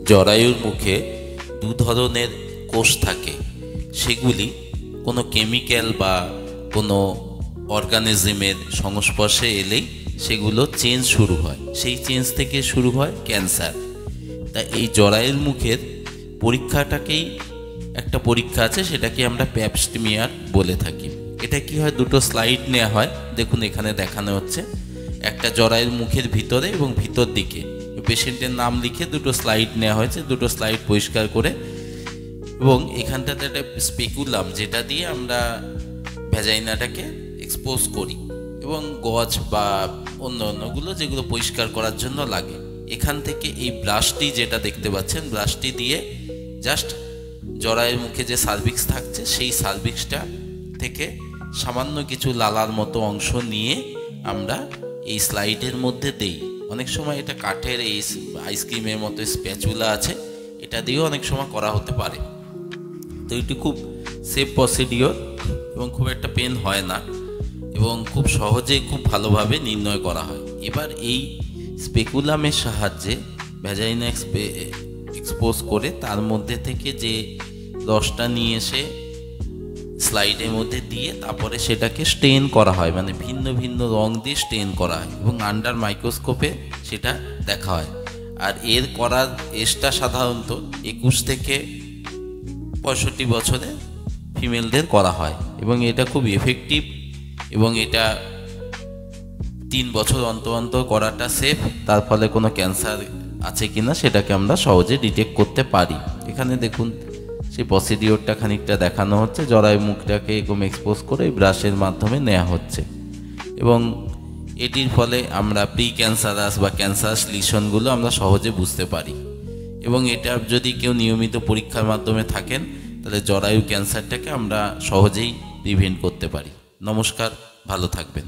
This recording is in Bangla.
জরায়ুর মুখে দু ধরনের কোষ থাকে, সেগুলি কোনো কেমিক্যাল বা কোনো অর্গানিজমের সংস্পর্শে এলেই সেগুলো চেঞ্জ শুরু হয়, সেই চেঞ্জ থেকে শুরু হয় ক্যান্সার। তা এই জরায়ুর মুখের পরীক্ষাটাকেই একটা পরীক্ষা আছে, সেটাকে আমরা প্যাপ স্মিয়ার বলে থাকি। এটা কি হয়, দুটো স্লাইড নেওয়া হয়, দেখুন এখানে দেখানো হচ্ছে। একটা জরায়ুর মুখের ভিতরে এবং ভিতর দিকে পেশেন্টের নাম লিখে দুটো স্লাইড নেওয়া হয়েছে, দুটো স্লাইড পরিষ্কার করে, এবং এখানটাতে একটা স্পেকুলাম যেটা দিয়ে আমরা ভ্যাজাইনাটাকে এক্সপোজ করি, এবং গজ বা অন্যগুলো যেগুলো পরিষ্কার করার জন্য লাগে। এখান থেকে এই ব্রাশটি যেটা দেখতে পাচ্ছেন, ব্রাশটি দিয়ে জাস্ট জরায়ুর মুখে যে সার্ভিক্স থাকছে সেই সার্ভিক্সটা থেকে সামান্য কিছু লালার মতো অংশ নিয়ে আমরা এই স্লাইডের মধ্যে দেই। অনেক সময় এটা কাঠের এই আইসক্রিমের মতো স্প্যাচুলা আছে, এটা দিয়েও অনেক সময় করা হতে পারে। তো এটি খুব সেফ প্রসিডিওর এবং খুব একটা পেন হয় না, এবং খুব সহজেই খুব ভালোভাবে নির্ণয় করা হয়। এবার এই স্পেকুলামের সাহায্যে ভ্যাজাইনা এক্সপোজ করে তার মধ্যে থেকে যে রসটা নিয়ে এসে স্লাইডের মধ্যে দিয়ে তারপরে সেটাকে স্টেন করা হয়, মানে ভিন্ন ভিন্ন রং দিয়ে স্টেন করা হয়, এবং আন্ডার মাইক্রোস্কোপে সেটা দেখা হয়। আর এর করার এজটা সাধারণত 21 থেকে 65 বছরে ফিমেলদের করা হয়, এবং এটা খুব এফেক্টিভ, এবং এটা 3 বছর অন্তর অন্তর করাটা সেফ। তার ফলে কোনো ক্যান্সার আছে কিনা সেটাকে আমরা সহজে ডিটেক্ট করতে পারি। এখানে দেখুন সেই প্রসিডিওরটা খানিকটা দেখানো হচ্ছে, জরায়ু মুখটাকে এরকম এক্সপোজ করে ব্রাশের মাধ্যমে নেওয়া হচ্ছে, এবং এটির ফলে আমরা প্রি ক্যান্সারাস বা ক্যান্সারাস লিশনগুলো আমরা সহজে বুঝতে পারি। এবং এটা যদি কেউ নিয়মিত পরীক্ষার মাধ্যমে থাকেন, তাহলে জরায়ু ক্যান্সারটাকে আমরা সহজেই প্রিভেন্ট করতে পারি। নমস্কার, ভালো থাকবেন।